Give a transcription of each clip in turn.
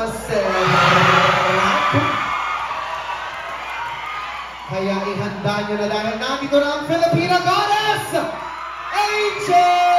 masarap. Kaya ihanda nyo na dahil nandito na ang Filipina Goddess, Angel!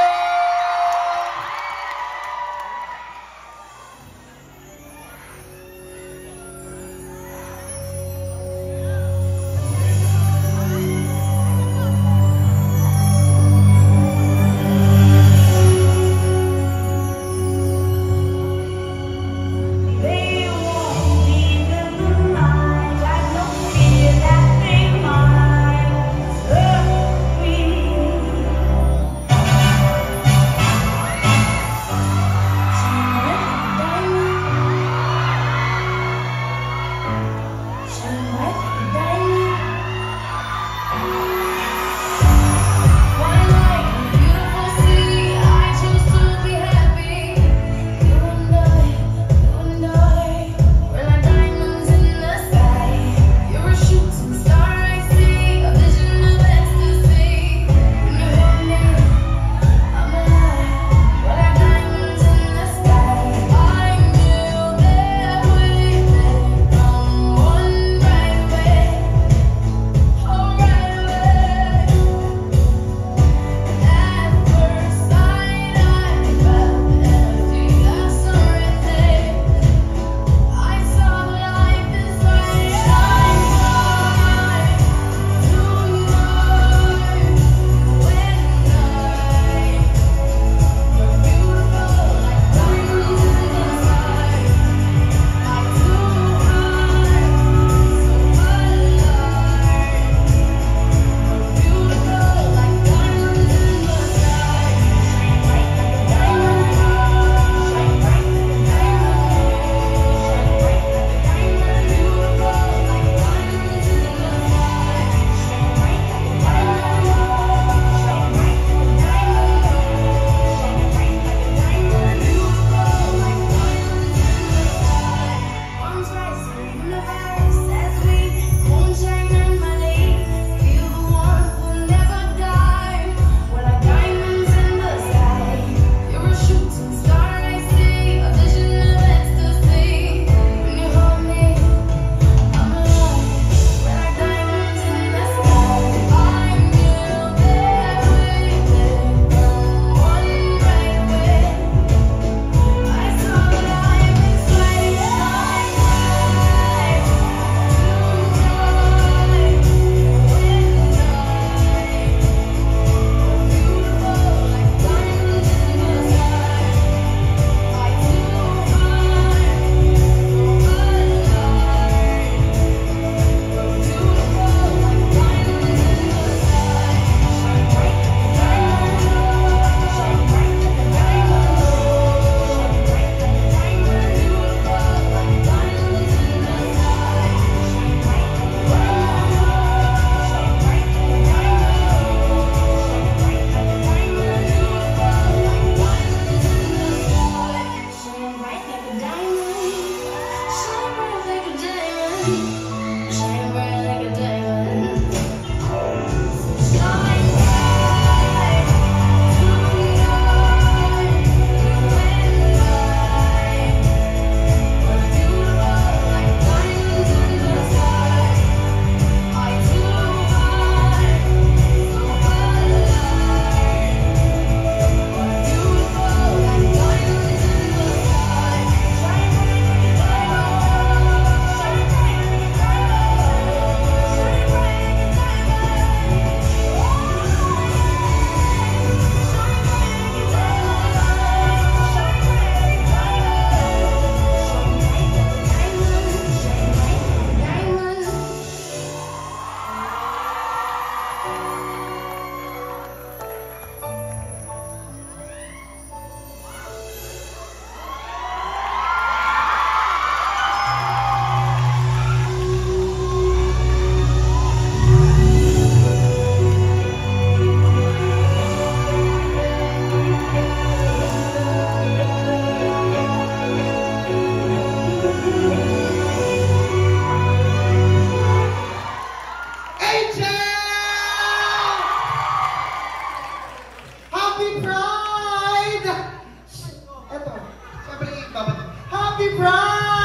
Happy Pride!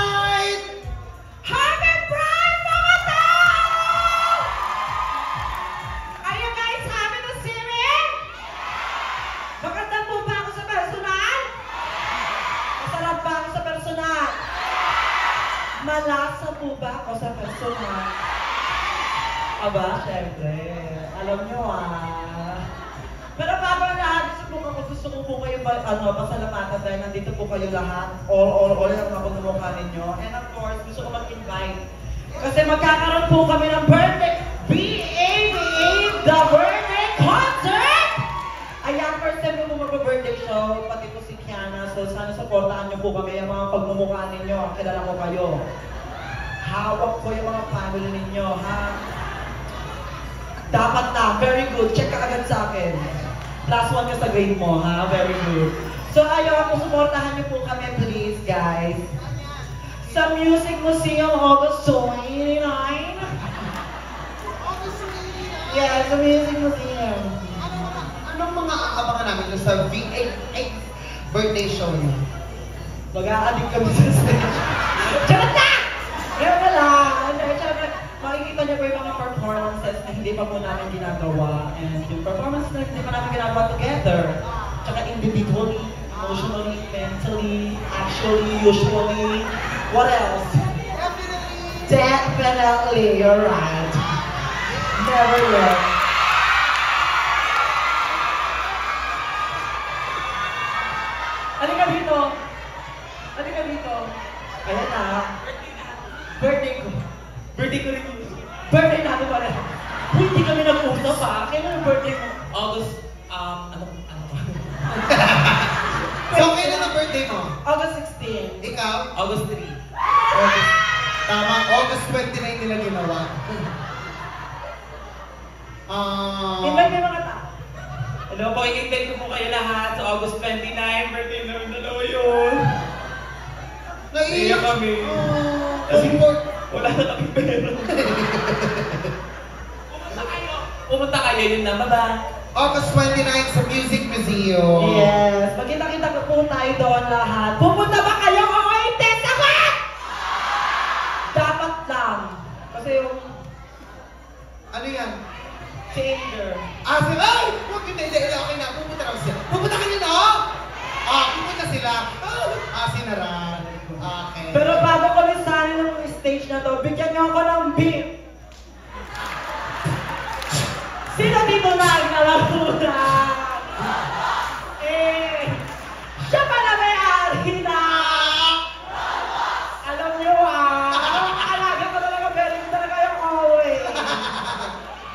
Malasa po ba ako sa personal? Aba, syempre. Alam nyo Pero bago ang lahat, gusto ko po kayo pasalamatan dahil nandito po kayo lahat. All ang mga pagmumukha ninyo. And of course, gusto ko mag-invite. Kasi magkakaroon po kami ng birthday, the birthday concert! Ayan, first time po mag-birthday show, pati po si Kiana. So sana supportahan niyo po kami, ang mga pagmumukha ninyo. Kilala ko kayo. Hawak ko yung mga family ninyo, ha? Dapat na, very good. Check ka agad sa akin. +1 ka sa grade mo, ha? Very good. So ayaw po, supportahan niyo po kami, please, guys. Sa Music Museum, August 29. Yeah, sa Music Museum. Anong mga aabangan namin sa V8 birthday show niyo? Mag-a-addict kami sa stage. Charot na! Meron na lang. Makikita niyo po yung mga performances na hindi pa po namin ginagawa. And yung performance na hindi pa namin ginagawa together. Tsaka individually, emotionally, mentally, actually, usually. What else? Definitely, you're right. Never yet. Halika dito. Halika dito. Ayan na. Birthday ko. Birthday ko rin yun. Birthday natin pala. Hindi kami nag-usap ha. Kailan ang birthday mo? August, ano? So, kailan ang birthday mo? August 16. Ikaw? August 3. August. Tama, August 29 nila ginawa. Invite yung mga tao. Hello po, i-invite ko po kayo lahat sa August 29, birthday namin dalawa yun. Naiiyak kami. Kasi wala na kami pera. Pumunta kayo yun na, bye-bye. August 29 sa Music Museum. Yes, magkita-kita po tayo doon lahat. Pupunta ba kayo o test ako? Dapat lang. Kasi yung... Ano yan? Changer. Sila! Ay! Huwag hindi, okay na. Pupunta na sila. Pupunta ka nyo, no? Pupunta sila. Sinaran. Okay. Pero bago ko lisanin ng stage na to, bigyan niyo ako ng beat. Sino dito na ang nalapunan? Siya pala may-ari na! Alam niyo alaga ko talaga, pero hindi talaga yung always.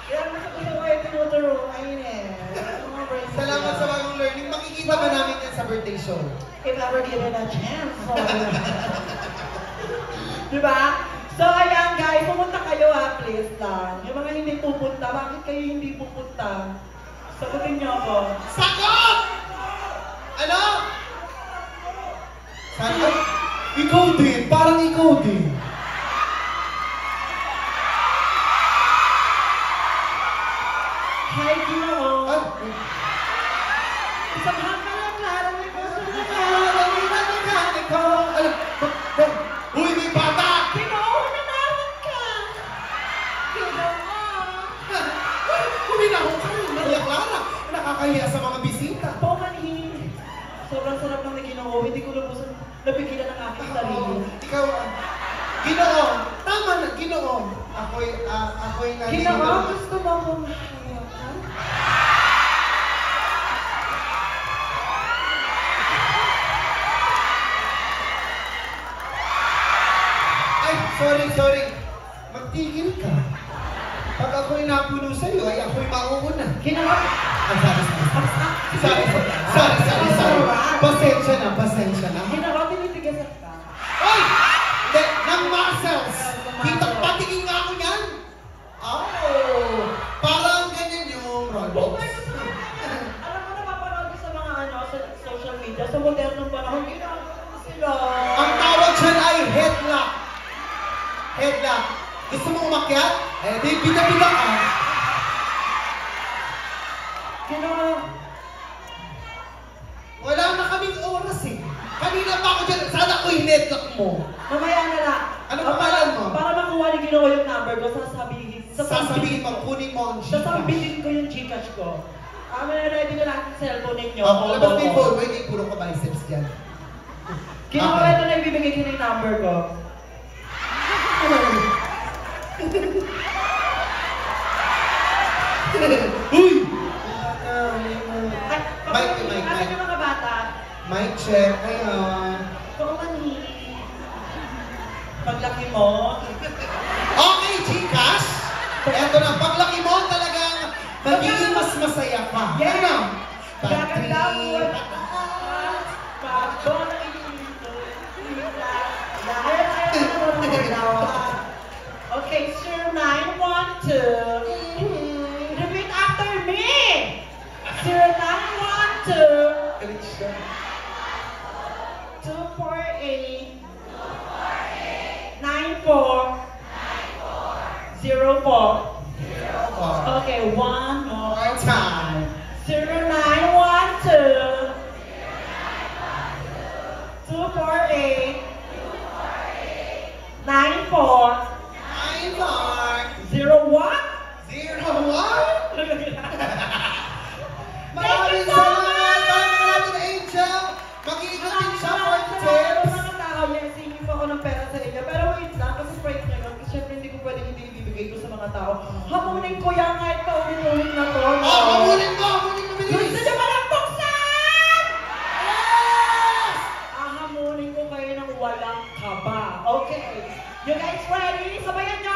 Kaya gusto ko kayo tinuturuan Salamat sa bagong learning. Makikita ba namin yan sa birthday show? If ever given a chance. Diba? So ayan guys, pumunta kayo please lang. Yung mga hindi pupunta, bakit kayo hindi pupunta? Sagutin niyo ako. Sagot! Ano? Sagot? Ikaw din, parang ikaw din. Hi, Gino. Isang Uy, may bata! Ginoo, nanawag ka! Huminahon ka rin, Maria Clara. Nakakahiya sa mga bisita. Paumanhin. Sobrang sarap lang na Ginoo. Hindi ko lubusan napigilan ang aking sarili. Ikaw, Ginoo. Tama na, Ginoo. Ako'y nalilito. Ginoo, gusto mo akong hayakan? Sorry. Magtigil ka. Pag ako'y napuno sa'yo, ay ako'y mauuna. Ginoo. Sorry. Pasensya na. Ginoo, tinitigasan ka. Ay! Ng muscles! Patingin nga ako yan! Parang ganyan yung roll. Alam mo, napapanood ko sa mga sa social media, sa modernong panahon, ginagawa ko sila. Ang tawag dyan ay headlock. Headlock. Gusto mo umakyat? Di bida-bida ka. Ginoo. Wala na kaming oras Kanina pa ako dyan. Sana ko headlock mo. Mamaya na lang. Ano pangalan mo? Para makuha ni Ginoo yung number ko, Sasabihin mo, kunin mo ang Gcash. sasambitin ko yung Gcash ko. Ready na lahat yung cellphone ninyo. Labas mo yung phone. Wait, puro ka biceps dyan. Ginoo, ito na ibibigay ko na yung number ko. check. Ayan. Ikaw mani. Paglaki mo, Okay, Gcash. Eto na, paglaki mo talagang magiging mas masaya pa. Yes. Ano? gaganda mo. Pag-trip. Pagbo na Okay, sir, 912. Repeat after me. 0912 Galit siya. 248 9404. Okay, one more More time. 0912 248 9401. 9-4. 0-1. Maraming so salamat, mga natin, Angel. Mag-iingat din siya for tips. Mga tao, yes, hindi po ako ng pera sa inyo. Pero wait lang, kasi prank nyo lang. Kasi syempre hindi ko pwedeng hindi ibibigay ko sa mga tao. Hamunin ko yan kahit paulit-ulit na to. Oh, hamunin mo bilis. Gusto nyo ba ng buksan? Yes! Hamunin ko kayo ng walang kaba. Okay. You guys ready? Sabayan nyo